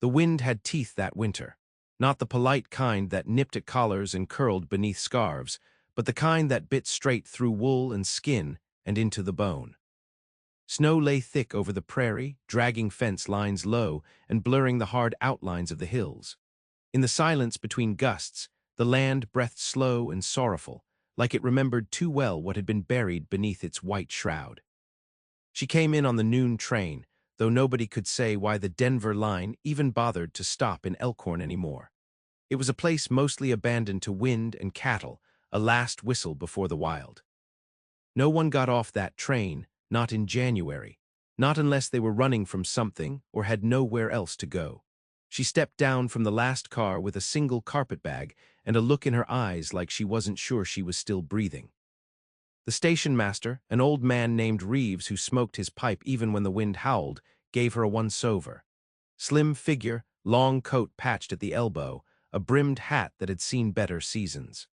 The wind had teeth that winter, not the polite kind that nipped at collars and curled beneath scarves, but the kind that bit straight through wool and skin and into the bone. Snow lay thick over the prairie, dragging fence lines low and blurring the hard outlines of the hills. In the silence between gusts, the land breathed slow and sorrowful, like it remembered too well what had been buried beneath its white shroud. She came in on the noon train, though nobody could say why the Denver line even bothered to stop in Elkhorn anymore. It was a place mostly abandoned to wind and cattle, a last whistle before the wild. No one got off that train, not in January, not unless they were running from something or had nowhere else to go. She stepped down from the last car with a single carpetbag and a look in her eyes like she wasn't sure she was still breathing. The station master, an old man named Reeves who smoked his pipe even when the wind howled, gave her a once-over. Slim figure, long coat patched at the elbow, a brimmed hat that had seen better seasons.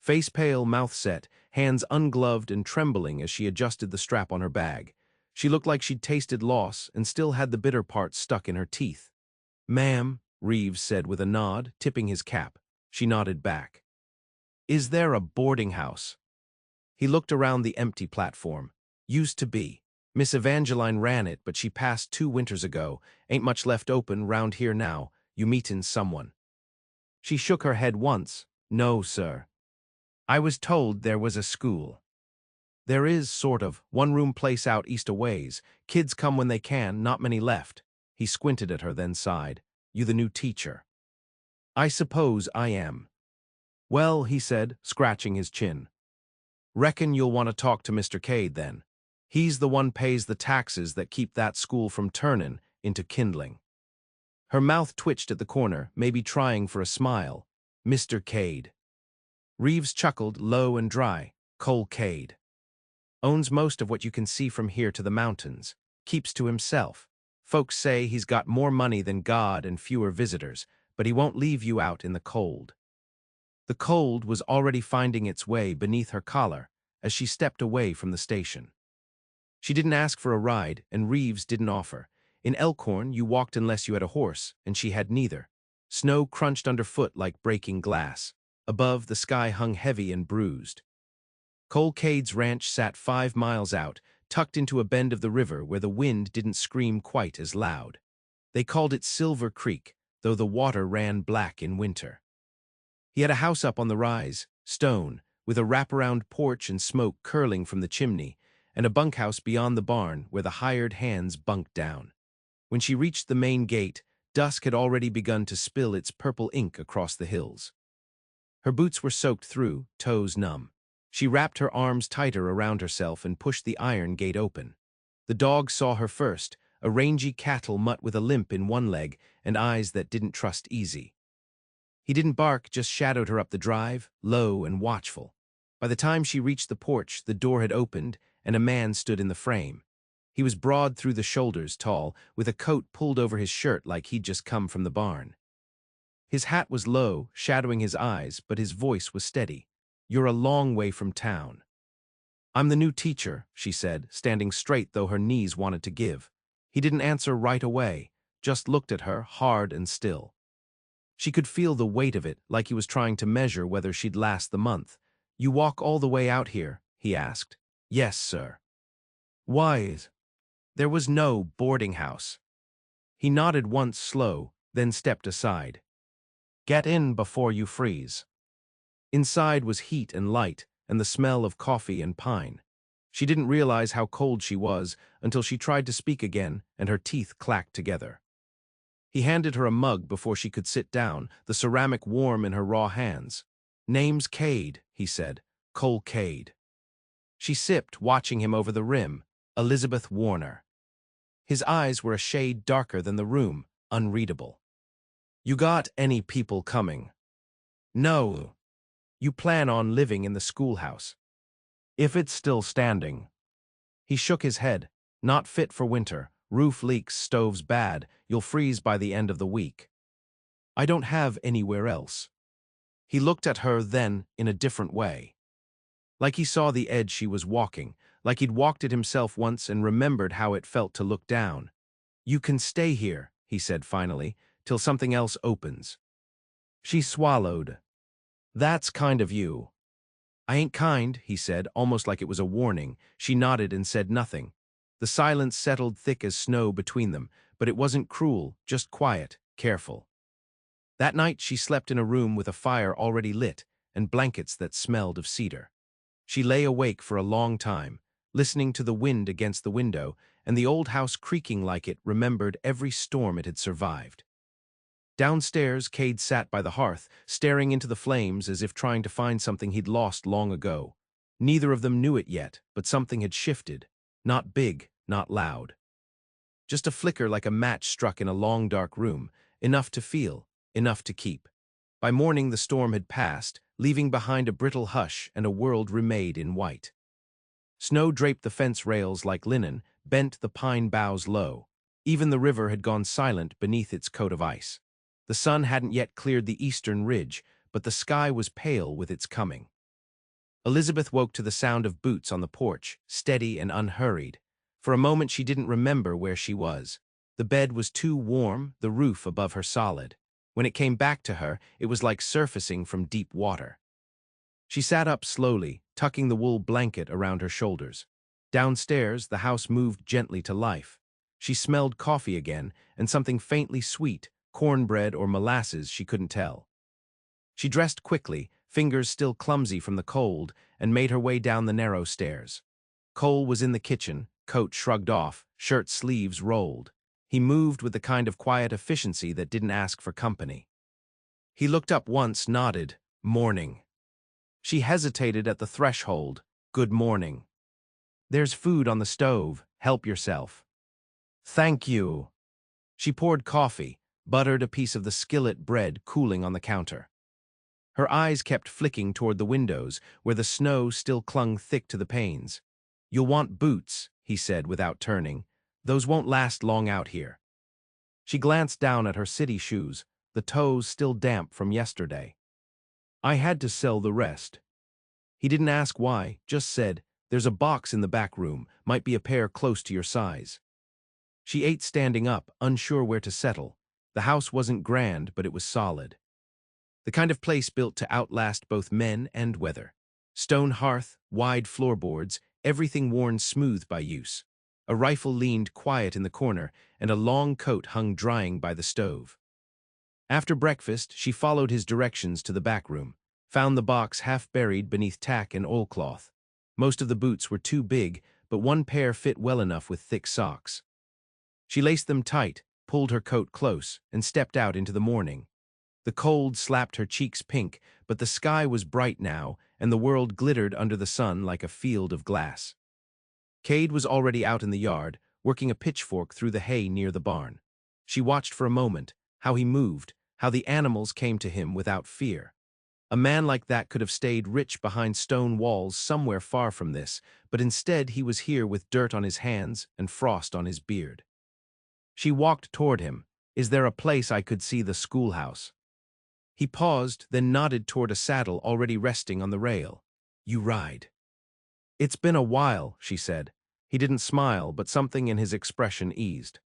Face pale, mouth set, hands ungloved and trembling as she adjusted the strap on her bag. She looked like she'd tasted loss and still had the bitter part stuck in her teeth. "Ma'am," Reeves said with a nod, tipping his cap. She nodded back. "Is there a boarding house?" He looked around the empty platform. "Used to be. Miss Evangeline ran it, but she passed 2 winters ago. Ain't much left open round here now. You meetin' someone?" She shook her head once. "No, sir. I was told there was a school." "There is, sort of, one-room place out east a ways. Kids come when they can, not many left." He squinted at her, then sighed. "You the new teacher?" "I suppose I am." "Well," he said, scratching his chin. "Reckon you'll want to talk to Mr. Cade, then. He's the one pays the taxes that keep that school from turnin' into kindling." Her mouth twitched at the corner, maybe trying for a smile. "Mr. Cade." Reeves chuckled, low and dry. "Cole Cade. Owns most of what you can see from here to the mountains. Keeps to himself. Folks say he's got more money than God and fewer visitors, but he won't leave you out in the cold." The cold was already finding its way beneath her collar as she stepped away from the station. She didn't ask for a ride, and Reeves didn't offer. In Elkhorn, you walked unless you had a horse, and she had neither. Snow crunched underfoot like breaking glass. Above, the sky hung heavy and bruised. Cole Cade's ranch sat 5 miles out, tucked into a bend of the river where the wind didn't scream quite as loud. They called it Silver Creek, though the water ran black in winter. He had a house up on the rise, stone, with a wraparound porch and smoke curling from the chimney, and a bunkhouse beyond the barn where the hired hands bunked down. When she reached the main gate, dusk had already begun to spill its purple ink across the hills. Her boots were soaked through, toes numb. She wrapped her arms tighter around herself and pushed the iron gate open. The dog saw her first, a rangy cattle mutt with a limp in one leg and eyes that didn't trust easy. He didn't bark, just shadowed her up the drive, low and watchful. By the time she reached the porch, the door had opened, and a man stood in the frame. He was broad through the shoulders, tall, with a coat pulled over his shirt like he'd just come from the barn. His hat was low, shadowing his eyes, but his voice was steady. "You're a long way from town." "I'm the new teacher," she said, standing straight though her knees wanted to give. He didn't answer right away, just looked at her, hard and still. She could feel the weight of it, like he was trying to measure whether she'd last the month. "You walk all the way out here?" he asked. "Yes, sir." "Why?" "There was no boarding house." He nodded once slow, then stepped aside. "Get in before you freeze." Inside was heat and light, and the smell of coffee and pine. She didn't realize how cold she was until she tried to speak again, and her teeth clacked together. He handed her a mug before she could sit down, the ceramic warm in her raw hands. "Name's Cade," he said. "Cole Cade." She sipped, watching him over the rim. "Elizabeth Warner." His eyes were a shade darker than the room, unreadable. "You got any people coming?" "No." "You plan on living in the schoolhouse?" "If it's still standing." He shook his head. "Not fit for winter. Roof leaks, stoves bad. You'll freeze by the end of the week." "I don't have anywhere else." He looked at her then in a different way. Like he saw the edge she was walking, like he'd walked it himself once and remembered how it felt to look down. "You can stay here," he said finally, till something else opens. She swallowed. That's kind of you. I ain't kind, he said, almost like it was a warning. She nodded and said nothing. The silence settled thick as snow between them, but it wasn't cruel, just quiet, careful. That night she slept in a room with a fire already lit and blankets that smelled of cedar. She lay awake for a long time, listening to the wind against the window and the old house creaking like it remembered every storm it had survived. Downstairs, Cade sat by the hearth, staring into the flames as if trying to find something he'd lost long ago. Neither of them knew it yet, but something had shifted. Not big, not loud. Just a flicker like a match struck in a long dark room, enough to feel, enough to keep. By morning the storm had passed, leaving behind a brittle hush and a world remade in white. Snow draped the fence rails like linen, bent the pine boughs low. Even the river had gone silent beneath its coat of ice. The sun hadn't yet cleared the eastern ridge, but the sky was pale with its coming. Elizabeth woke to the sound of boots on the porch, steady and unhurried. For a moment she didn't remember where she was. The bed was too warm, the roof above her solid. When it came back to her, it was like surfacing from deep water. She sat up slowly, tucking the wool blanket around her shoulders. Downstairs, the house moved gently to life. She smelled coffee again, and something faintly sweet, cornbread or molasses, she couldn't tell. She dressed quickly, fingers still clumsy from the cold, and made her way down the narrow stairs. Cole was in the kitchen, coat shrugged off, shirt sleeves rolled. He moved with the kind of quiet efficiency that didn't ask for company. He looked up once, nodded, "Morning." She hesitated at the threshold, "Good morning." "There's food on the stove, help yourself." "Thank you." She poured coffee, buttered a piece of the skillet bread cooling on the counter. Her eyes kept flicking toward the windows, where the snow still clung thick to the panes. "You'll want boots," he said without turning. "Those won't last long out here." She glanced down at her city shoes, the toes still damp from yesterday. "I had to sell the rest." He didn't ask why, just said, "There's a box in the back room, might be a pair close to your size." She ate standing up, unsure where to settle. The house wasn't grand, but it was solid. The kind of place built to outlast both men and weather. Stone hearth, wide floorboards, everything worn smooth by use. A rifle leaned quiet in the corner, and a long coat hung drying by the stove. After breakfast, she followed his directions to the back room, found the box half buried beneath tack and oilcloth. Most of the boots were too big, but one pair fit well enough with thick socks. She laced them tight, pulled her coat close, and stepped out into the morning. The cold slapped her cheeks pink, but the sky was bright now, and the world glittered under the sun like a field of glass. Cade was already out in the yard, working a pitchfork through the hay near the barn. She watched for a moment, how he moved, how the animals came to him without fear. A man like that could have stayed rich behind stone walls somewhere far from this, but instead he was here with dirt on his hands and frost on his beard. She walked toward him. "Is there a place I could see the schoolhouse?" He paused, then nodded toward a saddle already resting on the rail. "You ride." "It's been a while," she said. He didn't smile, but something in his expression eased.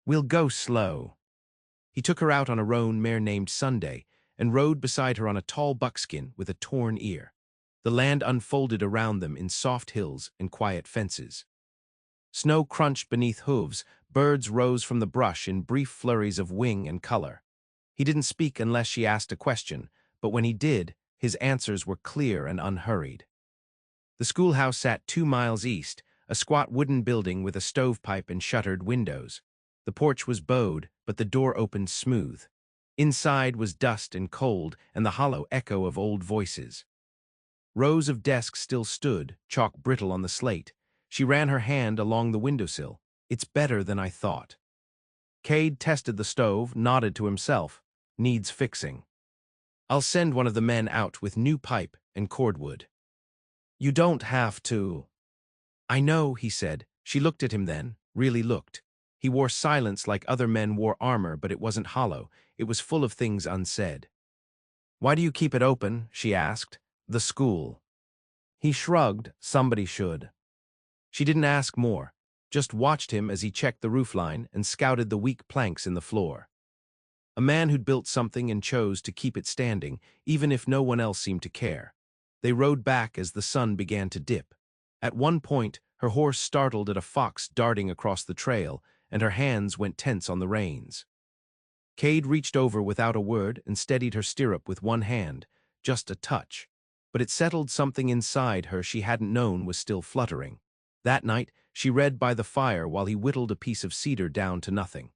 "We'll go slow." He took her out on a roan mare named Sunday and rode beside her on a tall buckskin with a torn ear. The land unfolded around them in soft hills and quiet fences. Snow crunched beneath hooves, birds rose from the brush in brief flurries of wing and color. He didn't speak unless she asked a question, but when he did, his answers were clear and unhurried. The schoolhouse sat 2 miles east, a squat wooden building with a stovepipe and shuttered windows. The porch was bowed, but the door opened smooth. Inside was dust and cold and the hollow echo of old voices. Rows of desks still stood, chalk brittle on the slate. She ran her hand along the windowsill. "It's better than I thought." Cade tested the stove, nodded to himself. "Needs fixing. I'll send one of the men out with new pipe and cordwood." "You don't have to." "I know," he said. She looked at him then, really looked. He wore silence like other men wore armor, but it wasn't hollow. It was full of things unsaid. "Why do you keep it open?" she asked. "The school." He shrugged. "Somebody should." She didn't ask more. just watched him as he checked the roofline and scouted the weak planks in the floor. A man who'd built something and chose to keep it standing, even if no one else seemed to care. They rode back as the sun began to dip. At one point, her horse startled at a fox darting across the trail, and her hands went tense on the reins. Cade reached over without a word and steadied her stirrup with one hand, just a touch. But it settled something inside her she hadn't known was still fluttering. That night, she read by the fire while he whittled a piece of cedar down to nothing.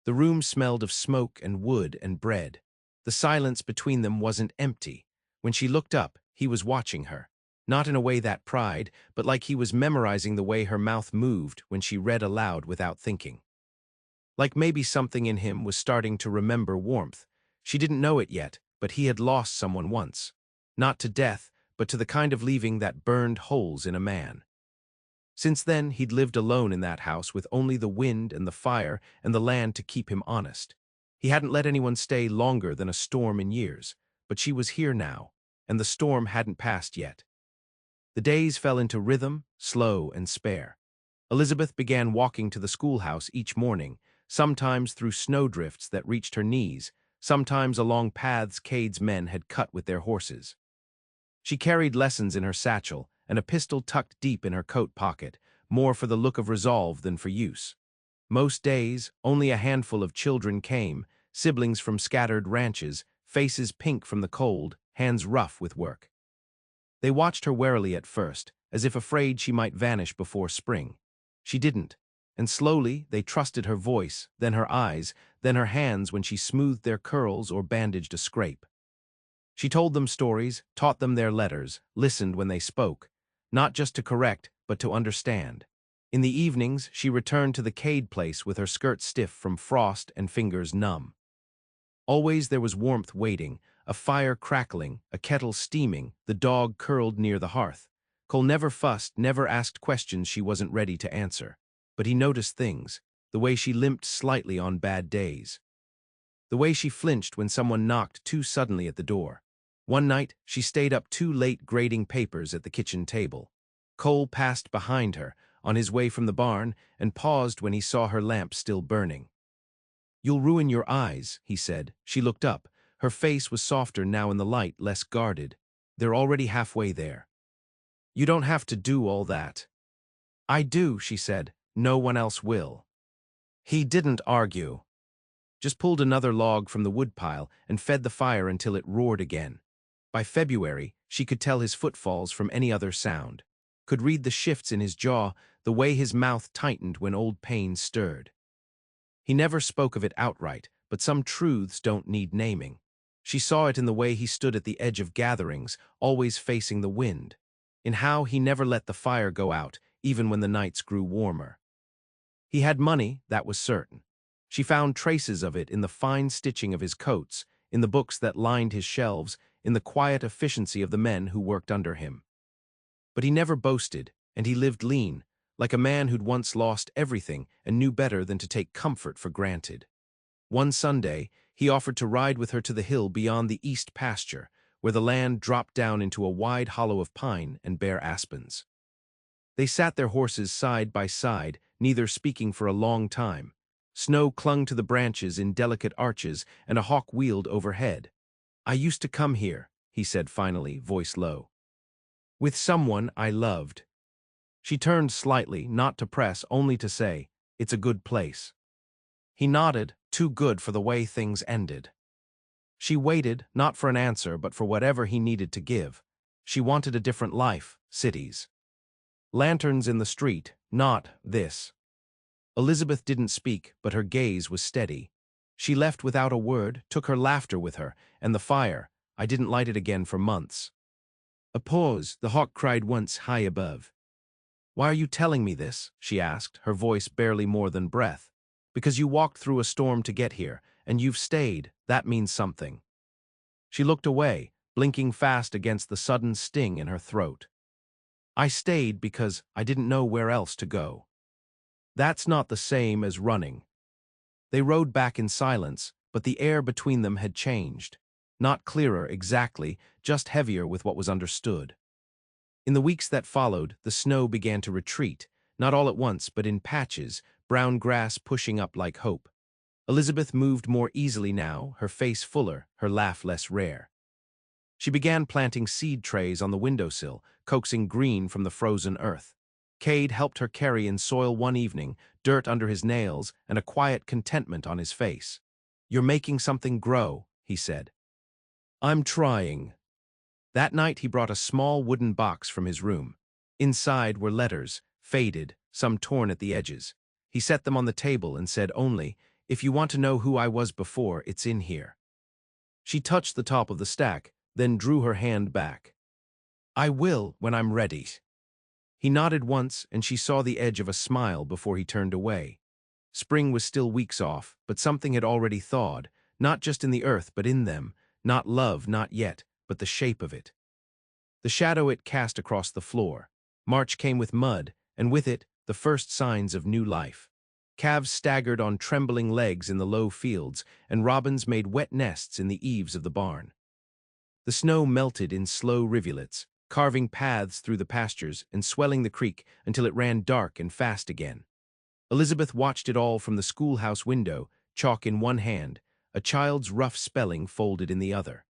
The room smelled of smoke and wood and bread. The silence between them wasn't empty. When she looked up, he was watching her. Not in a way that pried, but like he was memorizing the way her mouth moved when she read aloud without thinking. Like maybe something in him was starting to remember warmth. She didn't know it yet, but he had lost someone once. Not to death, but to the kind of leaving that burned holes in a man. Since then, he'd lived alone in that house with only the wind and the fire and the land to keep him honest. He hadn't let anyone stay longer than a storm in years, but she was here now, and the storm hadn't passed yet. The days fell into rhythm, slow and spare. Elizabeth began walking to the schoolhouse each morning, sometimes through snowdrifts that reached her knees, sometimes along paths Cade's men had cut with their horses. She carried lessons in her satchel and a pistol tucked deep in her coat pocket, more for the look of resolve than for use. Most days, only a handful of children came, siblings from scattered ranches, faces pink from the cold, hands rough with work. They watched her warily at first, as if afraid she might vanish before spring. She didn't, and slowly they trusted her voice, then her eyes, then her hands when she smoothed their curls or bandaged a scrape. She told them stories, taught them their letters, listened when they spoke, not just to correct, but to understand. In the evenings, she returned to the Cade place with her skirt stiff from frost and fingers numb. Always there was warmth waiting, a fire crackling, a kettle steaming, the dog curled near the hearth. Cole never fussed, never asked questions she wasn't ready to answer. But he noticed things, the way she limped slightly on bad days. The way she flinched when someone knocked too suddenly at the door. One night, she stayed up too late grading papers at the kitchen table. Cole passed behind her, on his way from the barn, and paused when he saw her lamp still burning. "You'll ruin your eyes," he said. She looked up. Her face was softer now in the light, less guarded. "They're already halfway there. You don't have to do all that." "I do," she said. "No one else will." He didn't argue. Just pulled another log from the woodpile and fed the fire until it roared again. By February, she could tell his footfalls from any other sound. Could read the shifts in his jaw, the way his mouth tightened when old pain stirred. He never spoke of it outright, but some truths don't need naming. She saw it in the way he stood at the edge of gatherings, always facing the wind. In how he never let the fire go out, even when the nights grew warmer. He had money, that was certain. She found traces of it in the fine stitching of his coats, in the books that lined his shelves, in the quiet efficiency of the men who worked under him. But he never boasted, and he lived lean, like a man who'd once lost everything and knew better than to take comfort for granted. One Sunday, he offered to ride with her to the hill beyond the east pasture, where the land dropped down into a wide hollow of pine and bare aspens. They sat their horses side by side, neither speaking for a long time. Snow clung to the branches in delicate arches, and a hawk wheeled overhead. "I used to come here," he said finally, voice low. "With someone I loved." She turned slightly, not to press, only to say, "It's a good place." He nodded, too good for the way things ended. She waited, not for an answer, but for whatever he needed to give. She wanted a different life, cities. Lanterns in the street, not this. Elizabeth didn't speak, but her gaze was steady. She left without a word, took her laughter with her, and the fire. I didn't light it again for months. A pause, the hawk cried once high above. "Why are you telling me this?" she asked, her voice barely more than breath. "Because you walked through a storm to get here, and you've stayed. That means something." She looked away, blinking fast against the sudden sting in her throat. "I stayed because I didn't know where else to go." That's not the same as running. They rode back in silence, but the air between them had changed. Not clearer exactly, just heavier with what was understood. In the weeks that followed, the snow began to retreat, Not all at once, but in patches, brown grass pushing up like hope. Elizabeth moved more easily now, her face fuller, her laugh less rare. She began planting seed trays on the windowsill, coaxing green from the frozen earth. Cade helped her carry in soil one evening, dirt under his nails and a quiet contentment on his face. "You're making something grow," he said. "I'm trying." That night he brought a small wooden box from his room. Inside were letters, faded, some torn at the edges. He set them on the table and said only, "If you want to know who I was before, it's in here." She touched the top of the stack, then drew her hand back. "I will when I'm ready." He nodded once, and she saw the edge of a smile before he turned away. Spring was still weeks off, but something had already thawed, not just in the earth but in them, not love, not yet, but the shape of it. The shadow it cast across the floor. March came with mud, and with it, the first signs of new life. Calves staggered on trembling legs in the low fields, and robins made wet nests in the eaves of the barn. The snow melted in slow rivulets, carving paths through the pastures and swelling the creek until it ran dark and fast again. Elizabeth watched it all from the schoolhouse window, chalk in one hand, a child's rough spelling folded in the other.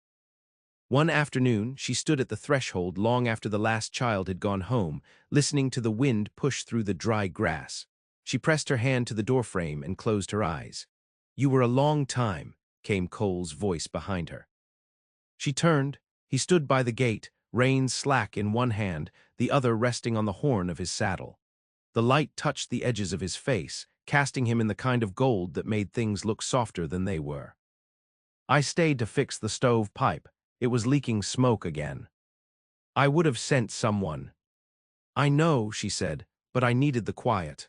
One afternoon, she stood at the threshold long after the last child had gone home, listening to the wind push through the dry grass. She pressed her hand to the doorframe and closed her eyes. "You were a long time," came Cole's voice behind her. She turned. He stood by the gate, reins slack in one hand, the other resting on the horn of his saddle. The light touched the edges of his face, casting him in the kind of gold that made things look softer than they were. "I stayed to fix the stove pipe. It was leaking smoke again. I would have sent someone." "I know," she said, "but I needed the quiet."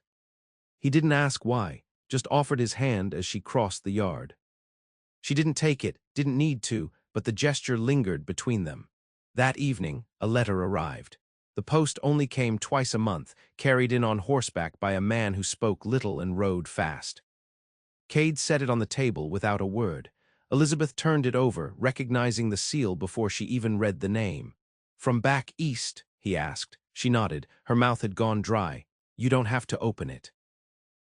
He didn't ask why, just offered his hand as she crossed the yard. She didn't take it, didn't need to, but the gesture lingered between them. That evening, a letter arrived. The post only came twice a month, carried in on horseback by a man who spoke little and rode fast. Cade set it on the table without a word. Elizabeth turned it over, recognizing the seal before she even read the name. "From back east?" he asked. She nodded. Her mouth had gone dry. "You don't have to open it."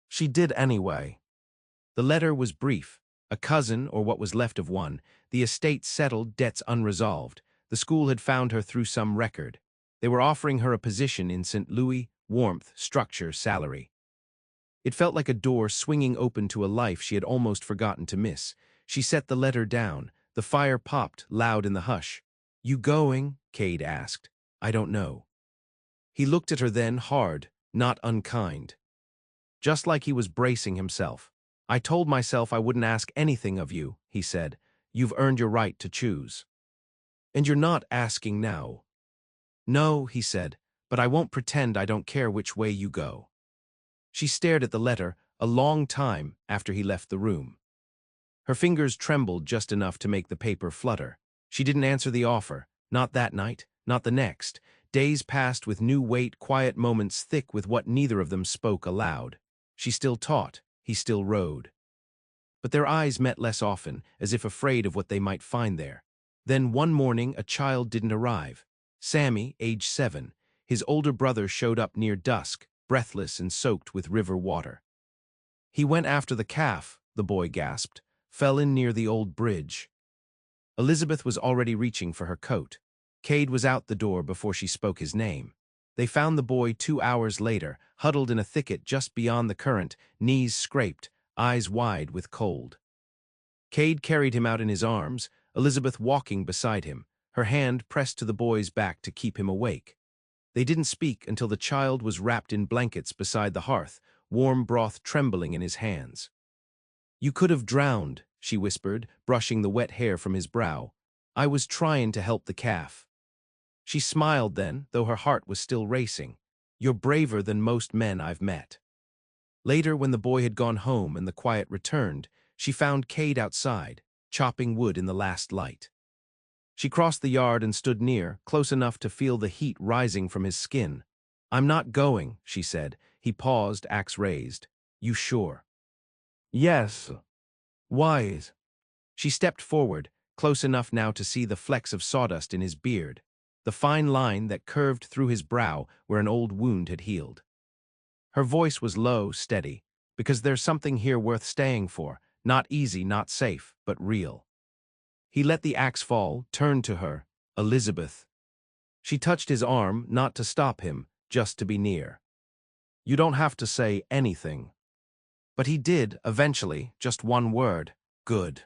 She did anyway. The letter was brief. A cousin, or what was left of one, the estate settled, debts unresolved. The school had found her through some record. They were offering her a position in St. Louis, warmth, structure, salary. It felt like a door swinging open to a life she had almost forgotten to miss. She set the letter down. The fire popped, loud in the hush. "You going?" Cade asked. "I don't know." He looked at her then, hard, not unkind. Just like he was bracing himself. "I told myself I wouldn't ask anything of you," he said. "You've earned your right to choose." "And you're not asking now." "No," he said, "but I won't pretend I don't care which way you go." She stared at the letter a long time after he left the room. Her fingers trembled just enough to make the paper flutter. She didn't answer the offer, not that night, not the next. Days passed with new weight, quiet moments thick with what neither of them spoke aloud. She still taught, he still rode. But their eyes met less often, as if afraid of what they might find there. Then one morning a child didn't arrive. Sammy, age 7, his older brother showed up near dusk, breathless and soaked with river water. "He went after the calf," the boy gasped, "fell in near the old bridge." Elizabeth was already reaching for her coat. Cade was out the door before she spoke his name. They found the boy 2 hours later, huddled in a thicket just beyond the current, knees scraped, eyes wide with cold. Cade carried him out in his arms, Elizabeth walking beside him, her hand pressed to the boy's back to keep him awake. They didn't speak until the child was wrapped in blankets beside the hearth, warm broth trembling in his hands. "You could have drowned," she whispered, brushing the wet hair from his brow. "I was trying to help the calf." She smiled then, though her heart was still racing. "You're braver than most men I've met." Later, when the boy had gone home and the quiet returned, she found Cade outside, chopping wood in the last light. She crossed the yard and stood near, close enough to feel the heat rising from his skin. "I'm not going," she said. He paused, axe raised. "You sure?" "Yes. Why?" She stepped forward, close enough now to see the flecks of sawdust in his beard, the fine line that curved through his brow where an old wound had healed. Her voice was low, steady, because there's something here worth staying for, not easy, not safe, but real. He let the axe fall, turned to her. Elizabeth. She touched his arm, not to stop him, just to be near. You don't have to say anything. But he did, eventually, just one word. Good.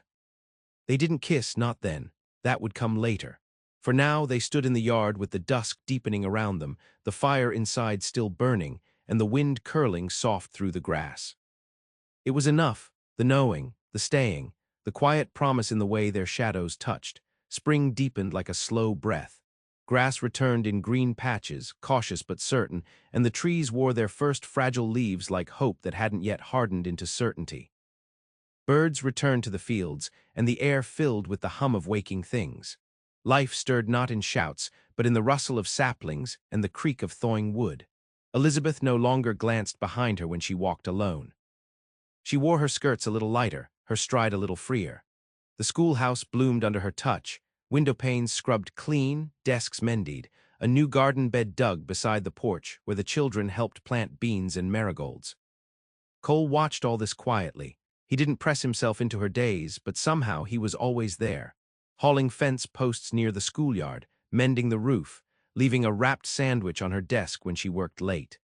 They didn't kiss, not then. That would come later. For now, they stood in the yard with the dusk deepening around them, the fire inside still burning, and the wind curling soft through the grass. It was enough, the knowing, the staying, the quiet promise in the way their shadows touched. Spring deepened like a slow breath. Grass returned in green patches, cautious but certain, and the trees wore their first fragile leaves like hope that hadn't yet hardened into certainty. Birds returned to the fields, and the air filled with the hum of waking things. Life stirred not in shouts, but in the rustle of saplings and the creak of thawing wood. Elizabeth no longer glanced behind her when she walked alone. She wore her skirts a little lighter, her stride a little freer. The schoolhouse bloomed under her touch, window panes scrubbed clean, desks mended, a new garden bed dug beside the porch where the children helped plant beans and marigolds. Cole watched all this quietly. He didn't press himself into her days, but somehow he was always there, hauling fence posts near the schoolyard, mending the roof, leaving a wrapped sandwich on her desk when she worked late.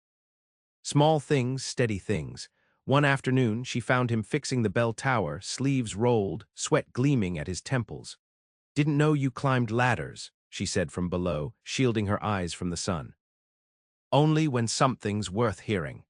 Small things, steady things. One afternoon, she found him fixing the bell tower, sleeves rolled, sweat gleaming at his temples. "Didn't know you climbed ladders," she said from below, shielding her eyes from the sun. "Only when something's worth hearing."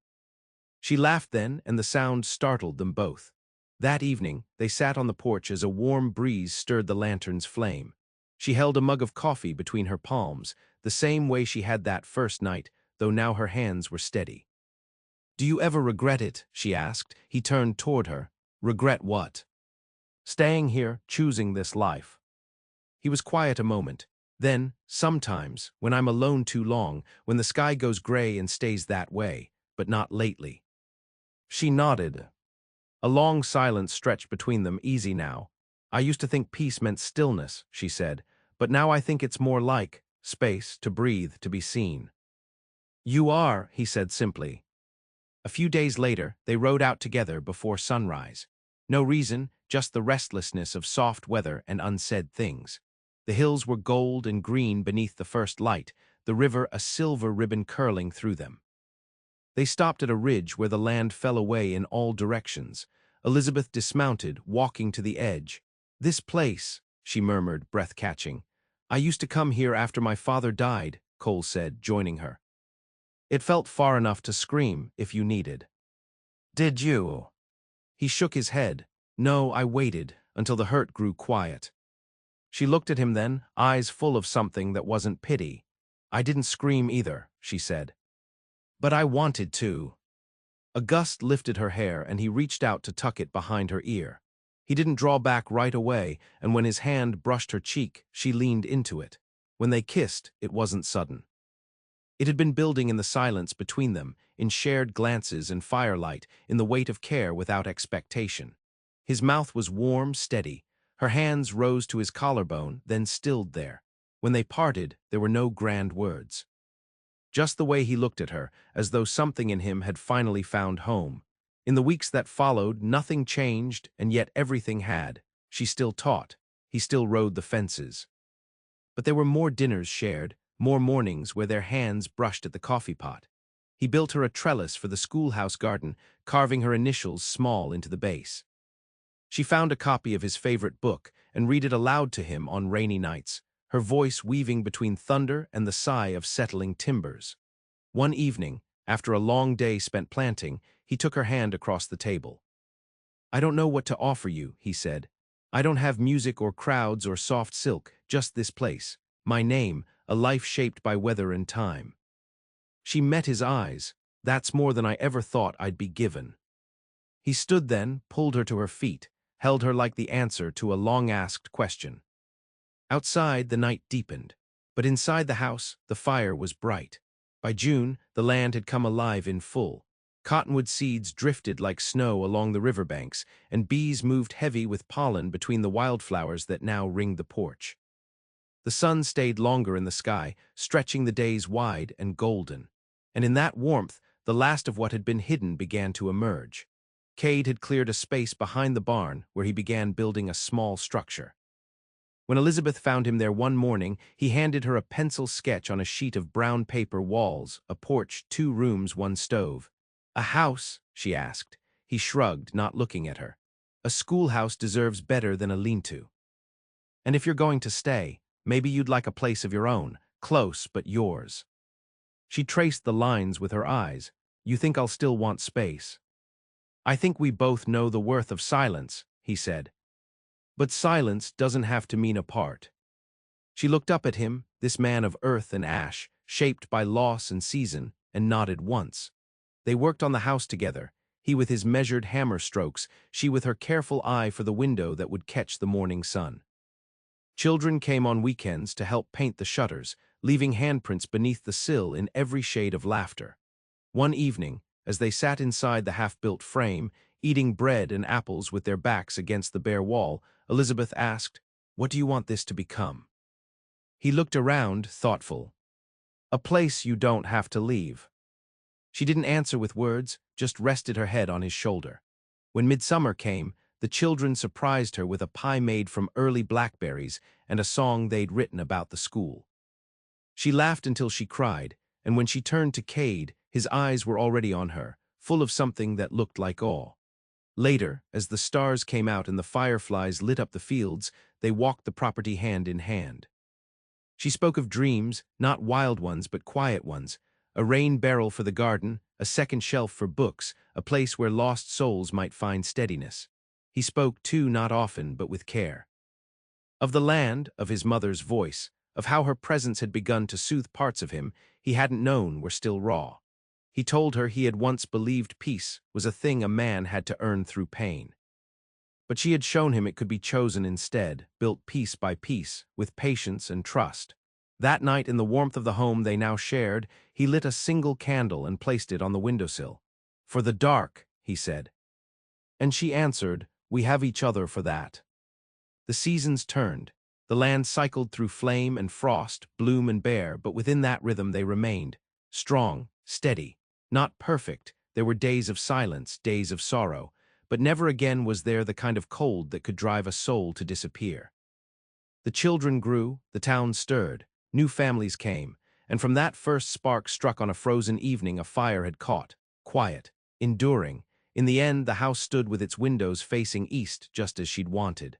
She laughed then, and the sound startled them both. That evening, they sat on the porch as a warm breeze stirred the lantern's flame. She held a mug of coffee between her palms, the same way she had that first night, though now her hands were steady. "Do you ever regret it?" she asked. He turned toward her. "Regret what?" "Staying here, choosing this life." He was quiet a moment. Then, sometimes, when I'm alone too long, when the sky goes gray and stays that way, but not lately. She nodded. A long silence stretched between them, easy now. "I used to think peace meant stillness," she said, "but now I think it's more like space, to breathe, to be seen." "You are," he said simply. A few days later, they rode out together before sunrise. No reason, just the restlessness of soft weather and unsaid things. The hills were gold and green beneath the first light, the river a silver ribbon curling through them. They stopped at a ridge where the land fell away in all directions. Elizabeth dismounted, walking to the edge. "This place," she murmured, breath-catching. "I used to come here after my father died," Cole said, joining her. "It felt far enough to scream, if you needed." "Did you?" He shook his head. "No, I waited, until the hurt grew quiet." She looked at him then, eyes full of something that wasn't pity. "I didn't scream either," she said. "But I wanted to." A gust lifted her hair, and he reached out to tuck it behind her ear. He didn't draw back right away, and when his hand brushed her cheek, she leaned into it. When they kissed, it wasn't sudden. It had been building in the silence between them, in shared glances and firelight, in the weight of care without expectation. His mouth was warm, steady. Her hands rose to his collarbone, then stilled there. When they parted, there were no grand words. Just the way he looked at her, as though something in him had finally found home. In the weeks that followed, nothing changed, and yet everything had. She still taught. He still rode the fences. But there were more dinners shared, more mornings where their hands brushed at the coffee pot. He built her a trellis for the schoolhouse garden, carving her initials small into the base. She found a copy of his favorite book and read it aloud to him on rainy nights, her voice weaving between thunder and the sigh of settling timbers. One evening, after a long day spent planting, he took her hand across the table. "I don't know what to offer you," he said. "I don't have music or crowds or soft silk, just this place. My name, a life shaped by weather and time." She met his eyes. "That's more than I ever thought I'd be given." He stood then, pulled her to her feet, held her like the answer to a long-asked question. Outside, the night deepened, but inside the house, the fire was bright. By June, the land had come alive in full. Cottonwood seeds drifted like snow along the riverbanks, and bees moved heavy with pollen between the wildflowers that now ringed the porch. The sun stayed longer in the sky, stretching the days wide and golden. And in that warmth, the last of what had been hidden began to emerge. Cade had cleared a space behind the barn where he began building a small structure. When Elizabeth found him there one morning, he handed her a pencil sketch on a sheet of brown paper: walls, a porch, 2 rooms, 1 stove. "A house?" she asked. He shrugged, not looking at her. "A schoolhouse deserves better than a lean-to. And if you're going to stay, maybe you'd like a place of your own, close but yours." She traced the lines with her eyes. "You think I'll still want space?" "I think we both know the worth of silence," he said. "But silence doesn't have to mean apart." She looked up at him, this man of earth and ash, shaped by loss and season, and nodded once. They worked on the house together, he with his measured hammer strokes, she with her careful eye for the window that would catch the morning sun. Children came on weekends to help paint the shutters, leaving handprints beneath the sill in every shade of laughter. One evening, as they sat inside the half-built frame, eating bread and apples with their backs against the bare wall, Elizabeth asked, "What do you want this to become?" He looked around, thoughtful. "A place you don't have to leave." She didn't answer with words, just rested her head on his shoulder. When midsummer came, the children surprised her with a pie made from early blackberries and a song they'd written about the school. She laughed until she cried, and when she turned to Cade, his eyes were already on her, full of something that looked like awe. Later, as the stars came out and the fireflies lit up the fields, they walked the property hand in hand. She spoke of dreams, not wild ones but quiet ones, a rain barrel for the garden, a second shelf for books, a place where lost souls might find steadiness. He spoke, too, not often, but with care. Of the land, of his mother's voice, of how her presence had begun to soothe parts of him he hadn't known were still raw. He told her he had once believed peace was a thing a man had to earn through pain. But she had shown him it could be chosen instead, built piece by piece, with patience and trust. That night, in the warmth of the home they now shared, he lit a single candle and placed it on the windowsill. "For the dark," he said. And she answered, "We have each other for that." The seasons turned. The land cycled through flame and frost, bloom and bare, but within that rhythm they remained. Strong, steady, not perfect. There were days of silence, days of sorrow, but never again was there the kind of cold that could drive a soul to disappear. The children grew, the town stirred, new families came, and from that first spark struck on a frozen evening a fire had caught, quiet, enduring. In the end, the house stood with its windows facing east just as she'd wanted.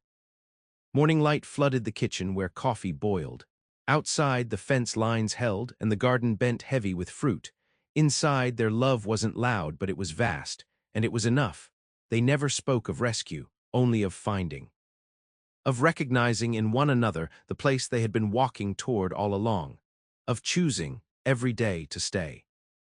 Morning light flooded the kitchen where coffee boiled. Outside, the fence lines held and the garden bent heavy with fruit. Inside, their love wasn't loud, but it was vast, and it was enough. They never spoke of rescue, only of finding. Of recognizing in one another the place they had been walking toward all along. Of choosing, every day, to stay.